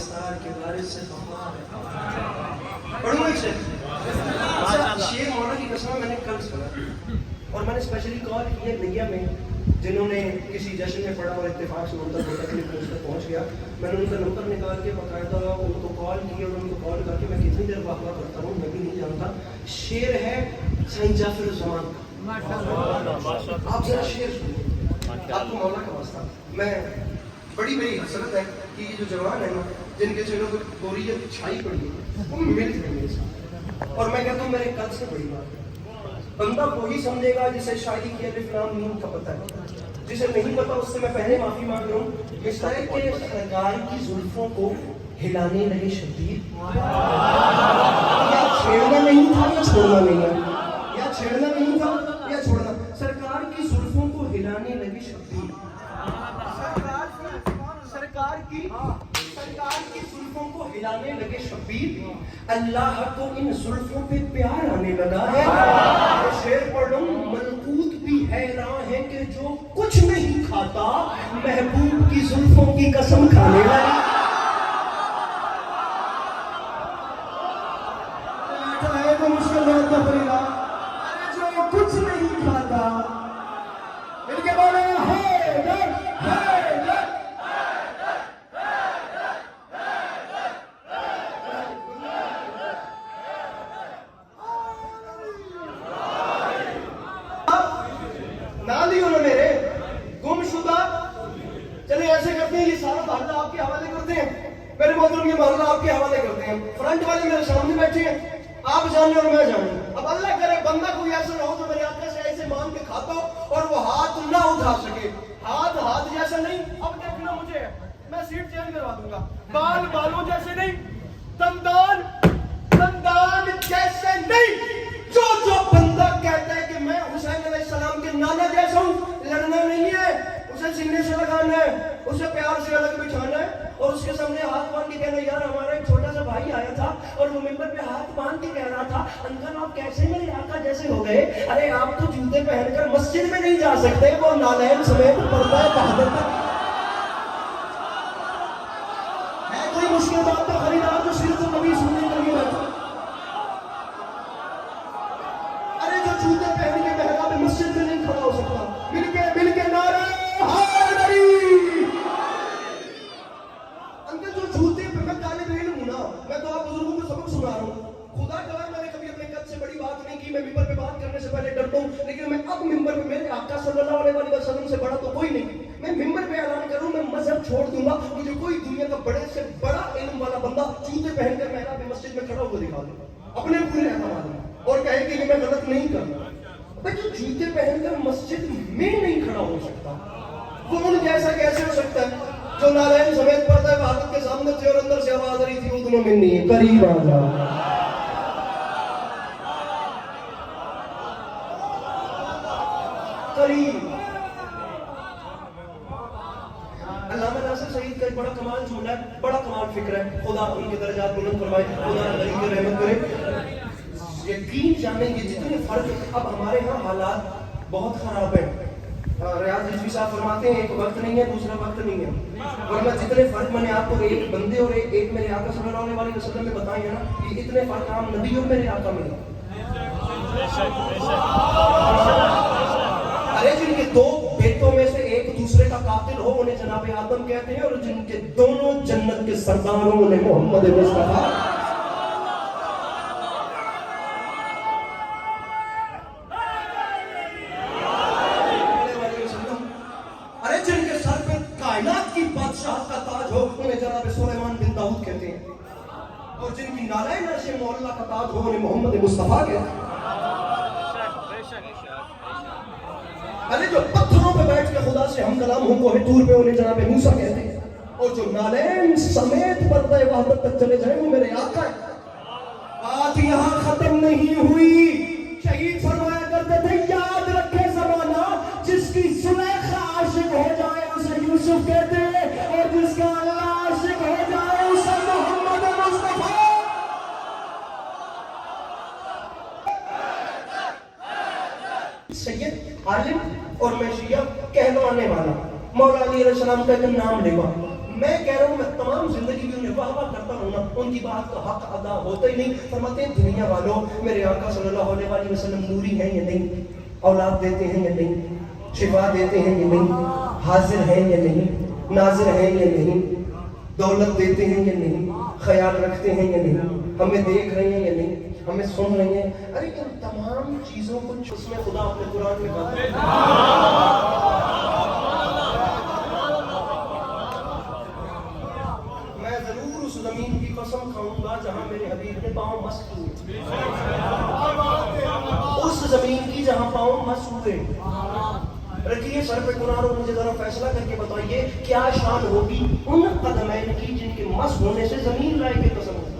دستار کے وارث سے خفا ہے. پڑھوں گا شیر مولا کی قسم میں نے کل سنا اور میں نے اسپیشلی کال کی ہے نیا میں جنہوں نے کسی جشن میں پڑھا اور اتفاق سے ان تک اس تک پہنچ گیا. میں نے ان کا نمبر نکال کے باقاعدہ ان کو کال کی اور ان کو کال کر کے میں کتنی دیر واقعہ کرتا ہوں میں بھی نہیں جانتا. شیر ہے سائنس جعفر الزمان کا. آپ ذرا شیر سنیے آپ کو مولا کا واسطہ. میں بڑی میری حسرت ہے کہ یہ جو جوان ہیں نا جن کے چہروں پر گوریت چھائی پڑی ہے وہ مل گئے میرے ساتھ. اور میں کہتا ہوں میرے کل سے بڑی بات بندہ وہی سمجھے گا جسے شاعری کی الف لام میم کا پتہ ہے. جسے نہیں پتا اس سے میں پہلے معافی مانگ رہا ہوں. اس طرح کے سرکار کی زلفوں کو ہلانے لگے شبیر. یا چھیڑنا نہیں تھا یا چھوڑنا نہیں ہے, یا چھیڑنا نہیں تھا یا چھوڑنا. سرکار کی زلفوں کو ہلانے لگے شبیر. سرکار کی زلفوں کو ہلانے لگے شبیر. اللہ کو ان زلفوں پہ پیار آنے لگا ہے. شعر پڑھوں ملکوت بھی حیران ہے کہ جو کچھ نہیں کھاتا محبوب کی زلفوں کی قسم کھانے لگا. تو مشکل ہے تفریح جو کچھ نہیں کھاتا ان کے بولے آپ کے حوالے کرتے ہیں. میرے محترم یہ محلہ آپ کے حوالے کرتے ہیں. فرنٹ والے میرے سامنے بیٹھے ہیں, آپ جانیں اور میں جانوں. اب اللہ کرے بندہ کوئی ایسا نہ ہو جو میرے آقا سے ایسے مان کے کھاتا ہو اور وہ ہاتھ نہ اٹھا سکے. ہاتھ جیسا نہیں. اب دیکھنا مجھے میں سیٹ چینج کروا دوں گا. بال بالوں جیسے نہیں, دندان جیسے نہیں. جو بندہ کہتا ہے کہ میں حسین علیہ السلام کے نانا جیسا ہوں, لڑنا نہیں ہے, اسے سینے سے لگانا ہے, اسے پیار سے الگ بٹھانا ہے اور اس کے سامنے ہاتھ باندھ کے کہنا یار ہمارا ایک چھوٹا سا بھائی آیا تھا اور وہ ممبر پہ ہاتھ باندھ کے کہہ رہا تھا انکل آپ کیسے میرے آقا جیسے ہو گئے. ارے آپ تو جوتے پہن کر مسجد میں نہیں جا سکتے, وہ نالین سمیت پردہ بہادر تک ہے. کوئی مشکل بات تو خریدار جو صرف نبی سننے کے لیے بیٹھا. ارے جو جوتے پہن کے محراب مسجد میں نہیں کھڑا ہو سکتا. مل کے نعرہ انکل جو جوتے پہ میں طالب علم ہوں نا, میں تو آپ بزرگوں کو سبق سنا رہا ہوں. خدا گواہ میں نے کبھی اپنے قد سے بڑی بات نہیں کی. میں ممبر پہ بات کرنے سے پہلے ڈرتا ہوں, لیکن میں اب ممبر پہ میرے آقا صلی اللہ علیہ وسلم سے بڑا تو کوئی نہیں. میں ممبر پہ اعلان کروں میں مذہب چھوڑ دوں گا. مجھے کوئی دنیا کا بڑے سے بڑا علم والا بندہ جوتے پہن کر محراب مسجد میں کھڑا ہوا دکھا دے اپنے پورے اعتماد اور کہے کہ میں غلط نہیں کروں. بھائی جو جوتے پہن کر مسجد میں نہیں کھڑا ہو سکتا وہ ان جیسا کیسے ہو سکتا ہے جو نالین سمیت پڑتا ہے بہادر کے سامنے سے اور اندر سے آواز آ رہی تھی ادنو منی قریب آ جا. قریب. علامہ ناصر سعید کا ایک بڑا کمال جملہ ہے, بڑا کمال فکر ہے. خدا ان کے درجات بلند فرمائے, خدا غریب کی رحمت کرے. یقین جانیں گے جتنے فرق اب ہمارے ہاں حالات بہت خراب ہیں. ریاض رضوی صاحب فرماتے ہیں ایک وقت نہیں ہے دوسرا وقت نہیں ہے. ورنہ جتنے فرق میں نے آپ کو ایک بندے اور ایک میرے آقا صلی اللہ علیہ وسلم میں بتائے ہیں نا, یہ اتنے فرق عام نبی اور میرے آقا میں. ارے جن کے دو بیٹوں میں سے ایک دوسرے کا قاتل ہو انہیں جناب آدم کہتے ہیں, اور جن کے دونوں جنت کے سرداروں انہیں محمد مصطفیٰ. اور جن کی نالین عرش مولا کا تاج ہو انہیں محمد مصطفیٰ کہتے ہیں. ارے جو پتھروں پہ بیٹھ کے خدا سے ہم کلام ہوں کوہ طور پہ انہیں جناب موسیٰ کہتے ہیں. اور جو نالین سمیت پردہ وحدت تک چلے جائیں وہ میرے آقا ہے. بات یہاں ختم نہیں ہوئی. شہید فرمایا کرتے تھے یاد رکھے زمانہ جس کی زلیخا عاشق ہو جائے اسے یوسف کہتے ہیں, اور جس کا اللہ عاشق ہو جائے اسے محمد مصطفیٰ. سید عالم اور میں شیعہ کہلوانے والا مولا علی علیہ السلام کا ایک نام لے گا. میں کہہ رہا ہوں میں تمام زندگی میں انہیں واہ واہ کرتا رہوں نا، ان کی بات کا حق ادا ہوتا ہی نہیں. فرماتے ہیں دنیا والوں میرے آقا صلی اللہ علیہ وسلم نوری ہیں یا نہیں، اولاد دیتے ہیں یا نہیں، شفا دیتے ہیں یا نہیں، حاضر ہیں یا نہیں، ناظر ہیں یا نہیں، دولت دیتے ہیں یا نہیں، خیال رکھتے ہیں یا نہیں، ہمیں دیکھ رہے ہیں یا نہیں، ہمیں سن رہے ہیں. ارے ان تمام چیزوں کو اس میں خدا اپنے قرآن میں کہتا ہے. میں ضرور اس زمین کی قسم کھاؤں گا جہاں میرے حبیب نے پاؤں مس ہوئے، اس زمین کی جہاں پاؤں مس ہوئے. رکھیے سر پہ قرآن اور مجھے ذرا فیصلہ کر کے بتائیے کیا شان ہوگی ان قدمین کی جن کے مس ہونے سے زمین لائے کے قسم ہوگی.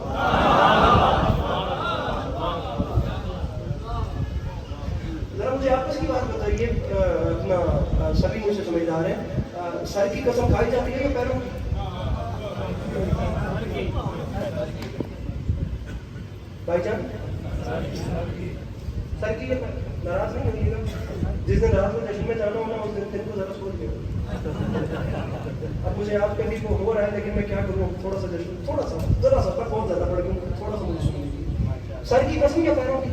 ذرا مجھے آپس کی بات بتائیے، اپنا سبھی مجھ سے سمجھدار ہیں، سر کی قسم کھائی جاتی ہے یا پیروں کی؟ بھائی جان سر کی ناراض نہیں ہوگی نا؟ جس دن رات کو جشن میں جانا ہونا اس دن کو ذرا سوچ گیا. اب مجھے آپ کبھی کو ہو رہا ہے لیکن میں کیا کروں، تھوڑا سا جشن، تھوڑا سا ذرا سا پر بہت زیادہ پڑ گیا، تھوڑا سا مجھے سنیے. سر کی قسم یا پیروں کی؟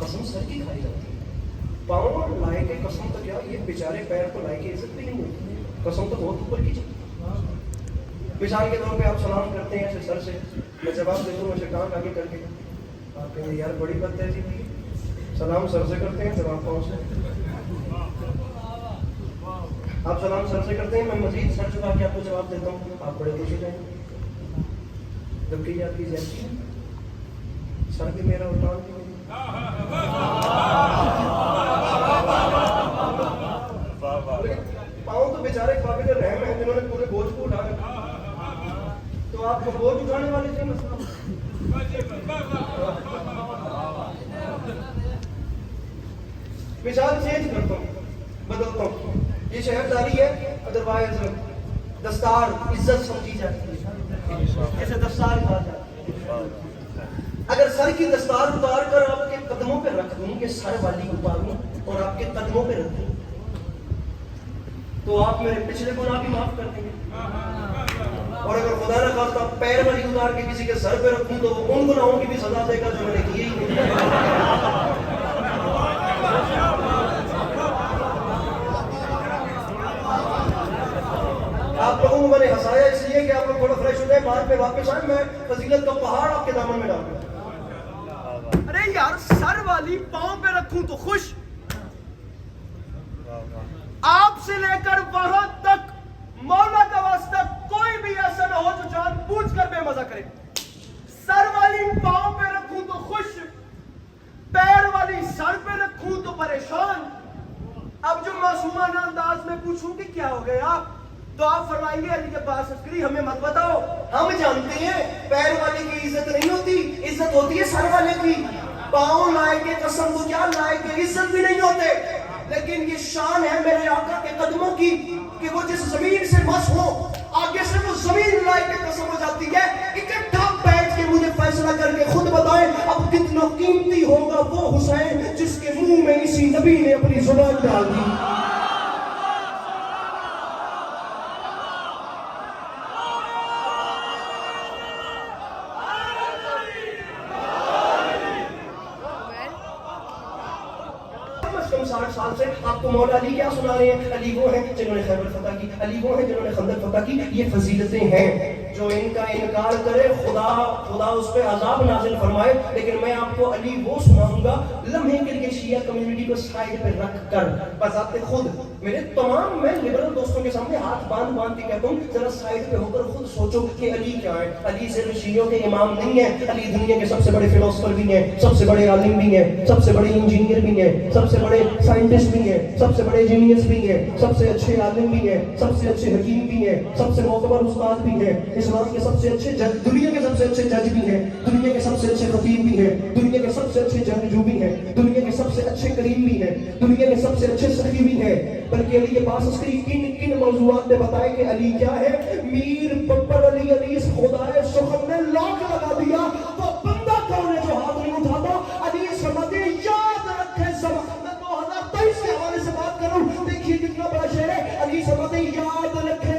قسم سر کی کھائی جاتی ہے. پاؤں لائے کے قسم تو کیا، یہ بیچارے پیر کو لائے کے عزت بھی نہیں ہوتی، قسم تو بہت اوپر کی چیز. مثال کے طور پہ آپ سلام کرتے ہیں ایسے سر سے، میں جواب دیتا ہوں ایسے ٹانگ آگے کر کے، آپ کہیں یار بڑی بات ہے جی، سلام سر سے کرتے ہیں جواب پاؤں سے. آپ سلام سر سے کرتے ہیں، میں مزید سر چکا کے آپ کو جواب دیتا ہوں، آپ بڑے خوش ہو جائیں گے. جبکہ یہ آپ کی زیادتی ہے، سر بھی میرا اور ٹانگ بھی میری. پاؤں تو بیچارے قابل رحم ہیں جنہوں نے پورے بوجھ کو اٹھا رکھا، تو آپ کو بوجھ اٹھانے والے تھے مسئلہ. مثال چینج کرتا ہوں، بدلتا ہوں. یہ شہرداری ہے، ادروائز دستار عزت سمجھی جاتی ہے، جیسے دستار کہا جاتا ہے. اگر سر کی دستار اتار کر آپ کے قدموں پہ رکھ دوں، یہ سر والی اتاروں اور آپ کے قدموں پہ رکھ دوں، تو آپ میرے پچھلے گناہ بھی معاف کر دیں گے. اور اگر خدا نہ خواستہ پیر والی اتار کے کسی کے سر پہ رکھوں تو وہ ان گناہوں کی بھی سزا دے گا جو میں نے کیے ہی نہیں. آپ لوگوں کو میں نے ہنسایا اس لیے کہ آپ لوگ تھوڑا فریش ہو جائیں، بعد میں واپس آئیں، میں فضیلت کا پہاڑ آپ کے دامن میں ڈال دوں. ارے یار سر والی پاؤں پہ رکھوں تو خوش، آپ سے لے کر وہاں تک مولا کا واسطہ کوئی بھی ایسا نہ ہو جو جان بوجھ کر بے مزہ کرے. سر والی پاؤں پہ رکھوں تو خوش، پیر والی سر پہ رکھوں تو پریشان. اب جو معصومانہ انداز میں پوچھوں کہ کیا ہو گئے آپ، تو آپ فرمائیں گے علی عباس عسکری ہمیں مت بتاؤ، ہم جانتے ہیں پیر والے کی عزت نہیں ہوتی، عزت ہوتی ہے سر والے کی. پاؤں لائے کے قسم تو کیا لائے کے عزت بھی نہیں ہوتے، لیکن یہ شان ہے میرے آقا کے قدموں کی کہ وہ جس زمین سے مس ہو آگے سے وہ زمین لائے کے قسم ہو جاتی ہے. اکٹھا بیٹھ کے مجھے فیصلہ کر کے خود بتائیں اب کتنا قیمتی ہوگا وہ حسین جس کے منہ میں اسی نبی نے اپنی زبان ڈال دی. سال سے آپ کو مولا علی کیا سنا رہے ہیں؟ علی وہ ہیں جنہوں نے خیبر فتح کی، علی وہ ہیں جنہوں نے خندق فتح کی. یہ فضیلتیں ہیں، جو ان کا انکار کرے خدا اس پہ عذاب نازل فرمائے. لیکن میں آپ کو علی وہ سناؤں گا لمحے کے لیے شیعہ کمیونٹی کو سائڈ پہ رکھ کر بذات خود. میرے تمام میں لبرل دوستوں کے سامنے ہاتھ باندھ کے کہتا ہوں ذرا سائڈ پہ ہو کر خود سوچو کہ علی کیا ہے. علی صرف شیعوں کے امام نہیں ہے، علی دنیا کے سب سے بڑے فلاسفر بھی ہیں، سب سے بڑے عالم بھی ہیں، سب سے بڑے انجینئر بھی ہیں، سب سے بڑے سائنٹسٹ بھی ہیں، سب سے بڑے جینیس بھی ہیں، سب سے اچھے عالم بھی ہیں، سب سے اچھے حکیم بھی ہیں، سب سے معتبر استاد بھی ہیں، اسلام کے سب سے اچھے جج، دنیا کے سب سے اچھے جج بھی ہیں، دنیا کے سب سے اچھے خطیب بھی ہیں، دنیا کے سب سے اچھے جنگجو بھی ہیں، دنیا کے سب سے اچھے کریم بھی ہیں، دنیا کے سب سے اچھے سخی بھی ہیں. بلکہ علی کے پاس اس کی کن موضوعات نے بتائے کہ علی کیا ہے. میر ببر علی علیس خدائے سخن نے لاکھ لگا دیا، وہ بندہ کون ہے جو ہاتھ نہیں اٹھاتا. علی سمجھے یاد رکھے سب، میں 2023 کے حوالے سے بات کروں، دیکھیے کتنا بڑا شعر ہے. علی سمجھے یاد رکھے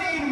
3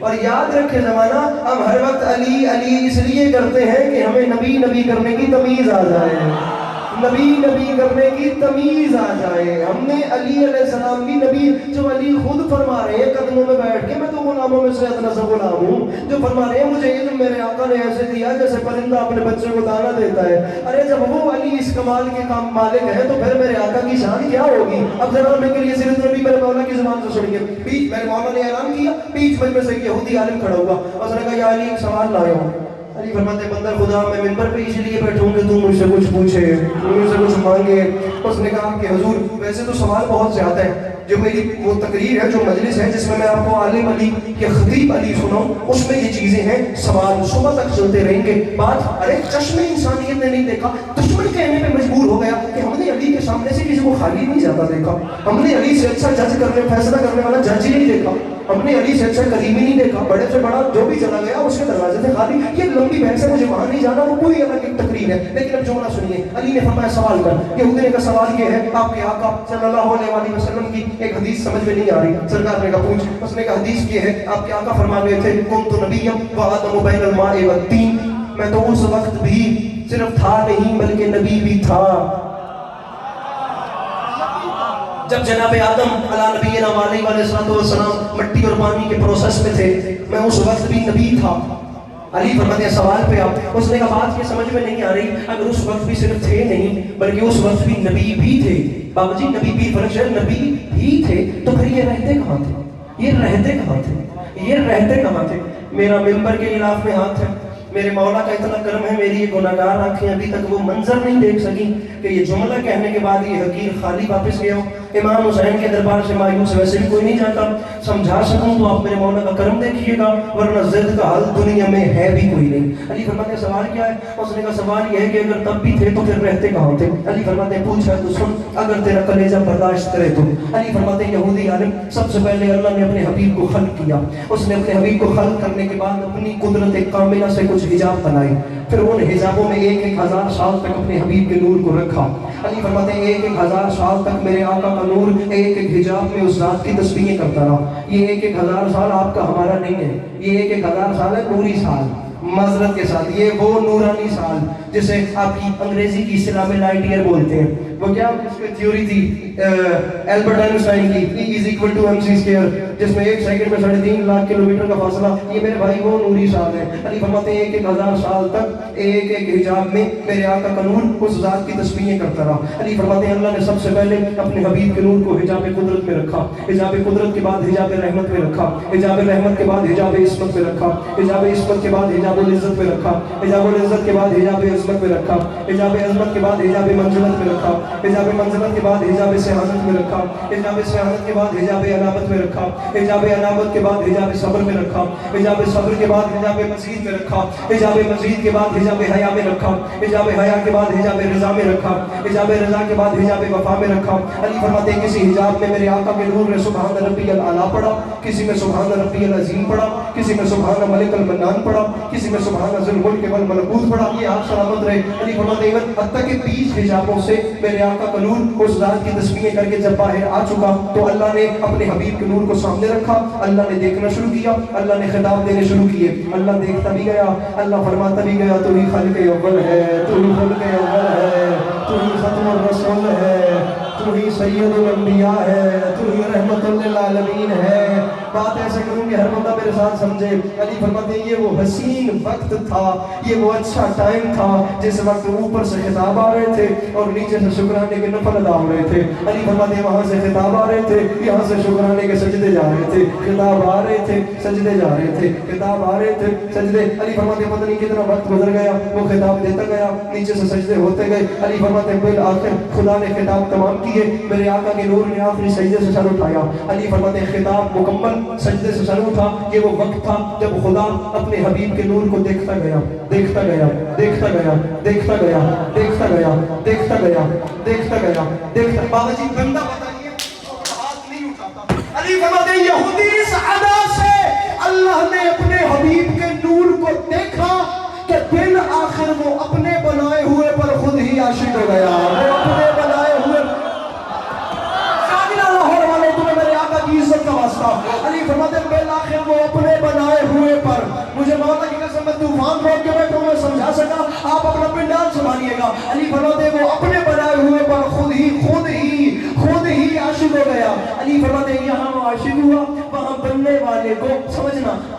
اور یاد رکھے زمانہ، ہم ہر وقت علی علی اس لیے کرتے ہیں کہ ہمیں نبی نبی کرنے کی تمیز آ جائے، نبی نبی کرنے کی تمیز آ جائے۔ ہم نے علی علیہ السلام کی نبی، جو علی خود فرما رہے ہیں قدموں میں بیٹھ کے، میں تو غلاموں میں سے اتنا سا غلام ہوں، جو فرما رہے ہیں مجھے علم میرے آقا نے ایسے دیا جیسے پرندہ اپنے بچے کو دانا دیتا ہے۔ ارے جب وہ علی اس کمال کے کام مالک ہے تو پھر میرے آقا کی شان کیا ہوگی؟ اب ذرا میں کے لیے صرف نبی میرے مولا کی زبان سے سنیے۔ بیچ میرے مولا نے اعلان کیا، بیچ میں سے یہودی عالم کھڑا ہوا، اس نے کہا یا علی ایک سوال لایا ہوں۔ علی فرماتے ہیں بندہ خدا میں منبر پہ اس لیے بیٹھوں کہ تم مجھ سے کچھ پوچھے، مجھ سے کچھ مانگے۔ اس نے کہا کہ حضور ویسے تو سوال بہت زیادہ ہے، جو میری وہ تقریر ہے، جو مجلس ہے جس میں میں آپ کو عالم علی کے خطیب علی سناؤں، اس میں یہ چیزیں ہیں، سوال صبح تک چلتے رہیں گے۔ بات ارے چشم انسانیت نے نہیں دیکھا، دشمن کہنے پہ مجبور ہو گیا کہ ہم نے علی کے سامنے سے کسی کو خالی نہیں جاتا دیکھا، ہم نے علی سے اچھا جج کرنے فیصلہ کرنے والا جج ہی نہیں دیکھا، ہم نے علی سے اچھا کریم ہی نہیں دیکھا، بڑے سے بڑا جو بھی چلا گیا اس کے دروازے سے خالی۔ یہ لمبی بحث ہے، مجھے وہاں نہیں جانا، وہ کوئی الگ ایک تقریر ہے، لیکن اب جملہ سنیے۔ علی نے فرمایا سوال کر۔ یہودی نے کہا سوال یہ ہے، آپ کے آقا صلی اللہ علیہ وسلم کی ایک حدیث سمجھ میں نہیں آ رہی۔ سرکار نے کہا پوچھ۔ اس نے کہا حدیث یہ ہے، آپ کے آقا فرما گئے تھے کنت نبیا وآدم بین الماء والطین، میں تو اس وقت بھی صرف تھا نہیں بلکہ نبی بھی تھا۔ جب جناب آدم علیہ نبینا علیہ والسلام مٹی اور پانی کے پروسیس میں تھے، میں اس وقت بھی نبی تھا۔ علی فرماتے ہیں سوال پہ آپ، اس نے کہا بات یہ سمجھ میں نہیں آ رہی، اگر اس وقت بھی صرف تھے نہیں بلکہ اس وقت بھی نبی بھی تھے، بابا جی نبی بھی فرق ہے، نبی بھی تھے تو پھر یہ رہتے کہاں تھے؟ یہ رہتے کہاں تھے؟ یہ رہتے کہاں تھے؟ میرا ممبر کے غلاف میں ہاتھ ہے، میرے مولا کا اتنا کرم ہے، میری یہ گناہگار آنکھیں ابھی تک وہ منظر نہیں دیکھ سکی کہ یہ جملہ کہنے کے بعد یہ حقیر خالی واپس گیا ہو۔ امام حسین کے دربار سے مایوس ویسے بھی کوئی نہیں جاتا، سمجھا سکوں تو آپ میرے مولا کا کرم دیکھیے گا، ورنہ ضد کا حل دنیا میں ہے بھی کوئی نہیں۔ علی فرماتے ہیں سوال کیا ہے؟ اس نے کہا سوال یہ ہے کہ اگر تب بھی تھے تو پھر رہتے کہاں تھے؟ علی فرماتے ہیں پوچھا تو سن، اگر تیرا کلیجہ برداشت کرے تو۔ علی فرماتے ہیں یہودی عالم، سب سے پہلے اللہ نے اپنے حبیب کو خلق کیا، اس نے اپنے حبیب کو خلق کرنے کے بعد اپنی قدرت کاملہ سے کچھ حجاب بنائے، پھر ان حجابوں میں 1000 سال تک اپنے حبیب کے نور کو رکھا۔ علی فرماتے ہیں 1000 سال تک میرے آقا کا نور ایک حجاب میں اس ذات کی تسبیحیں کرتا رہا۔ یہ 1000 سال آپ کا ہمارا نہیں ہے، یہ 1000 سال ہے نوری سال، معذرت کے ساتھ یہ وہ نورانی سال جسے آپ کی انگریزی کی اصطلاح میں لائٹ ایئر بولتے ہیں۔ وہ کیا اس کی تھیوری تھی البرٹ آئنسٹائن کی، E is equal to mc square، جس میں 1 سیکنڈ میں 3.5 لاکھ کلومیٹر کا فاصلہ، یہ میرے بھائی وہ نوری سال ہے۔ علی فرماتے ہیں 1000 سال تک ایک حجاب میں میرے آقا کا نور اس ذات کی تسبیحیں کرتا رہا۔ علی فرماتے ہیں اللہ نے سب سے پہلے اپنے حبیب کے نور کو حجاب قدرت میں رکھا، حجاب قدرت کے بعد حجاب رحمت میں رکھا، حجاب رحمت کے بعد حجاب عصمت میں رکھا، حجاب عصمت کے بعد حجاب العزت میں رکھا، حجاب العزت کے بعد حجاب عظمت میں رکھا، حجاب عظمت کے بعد حجاب منزلت میں رکھا، حجاب منزلت کے بعد حجاب سیاحت میں رکھا، حجاب سیاحت کے بعد حجاب انابت میں رکھا، حجاب انابت کے بعد حجاب صبر میں رکھا، حجاب صبر کے بعد حجاب مزید میں رکھا، حجاب مزید کے بعد حجاب حیا میں رکھا، حجاب حیا کے بعد حجاب رضا میں رکھا، حجاب رضا کے بعد حجاب وفا میں رکھا۔ علی فرماتے ہیں کسی حجاب میں میرے آقا کے نور نے سبحان ربی الاعلیٰ پڑھا، کسی میں سبحان ربی العظیم پڑھا، کسی میں سبحان ملک المنان پڑھا، کسی میں سبحان ذی الملک والملکوت پڑھا۔ یہ آپ سلامت رہے۔ علی فرماتے ہیں حتیٰ کہ 20 حجابوں سے میرے آقا کا نور اس ذات کی تسبیحیں کر کے جب باہر آ چکا تو اللہ نے اپنے حبیب کے نور کو سامنے رکھا، اللہ نے دیکھنا شروع کیا، اللہ نے خطاب دینے شروع کیے، اللہ دیکھتا بھی گیا، اللہ فرماتا بھی گیا تو ہی خالق اول ہے، تو ہی خالق اول ہے، تو ہی ختم الرسول ہے، تو ہی سید الانبیاء ہے، تو ہی رحمت للعالمین ہے۔ بات ایسے کروں کہ ہر بندہ میرے ساتھ سمجھے۔ علی فرماتے ہیں یہ وہ حسین وقت تھا، یہ وہ اچھا ٹائم تھا جس وقت اوپر سے خطاب آ رہے تھے اور نیچے سے شکرانے کے نفل ادا ہو رہے تھے۔ علی فرماتے ہیں وہاں سے خطاب آ رہے تھے، یہاں سے شکرانے کے سجدے جا رہے تھے، خطاب آ رہے تھے، سجدے جا رہے تھے، خطاب آ رہے تھے، سجدے۔ علی فرماتے ہیں پتہ نہیں کتنا وقت گزر گیا، وہ خطاب دیتا گیا، نیچے سے سجدے ہوتے گئے۔ علی فرماتے ہیں بالآخر خدا نے خطاب تمام کیے، میرے آقا کے نور نے آخری سجدے سے سر اٹھایا۔ علی فرماتے ہیں خطاب مکمل، سجدے سے سر اٹھا۔ یہ وہ وقت تھا جب خدا اپنے حبیب کے نور کو دیکھتا گیا، دیکھتا گیا، دیکھتا گیا، دیکھتا گیا، دیکھتا گیا، دیکھتا گیا، دیکھتا گیا، دیکھتا۔ بابا جی بندہ بتائیے ہاتھ نہیں اٹھاتا۔ علی فرماتے ہیں یہودی اس ادا سے اللہ نے اپنے حبیب کے نور کو دیکھا کہ بالآخر وہ اپنے بنائے ہوئے پر خود ہی عاشق ہو گیا، وہ اپنے بنائے ہوئے عزت کا واسطہ۔ علی فرماتے ہیں بالآخر وہ اپنے بنائے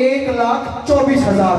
1,24,000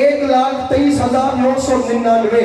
1,23,999।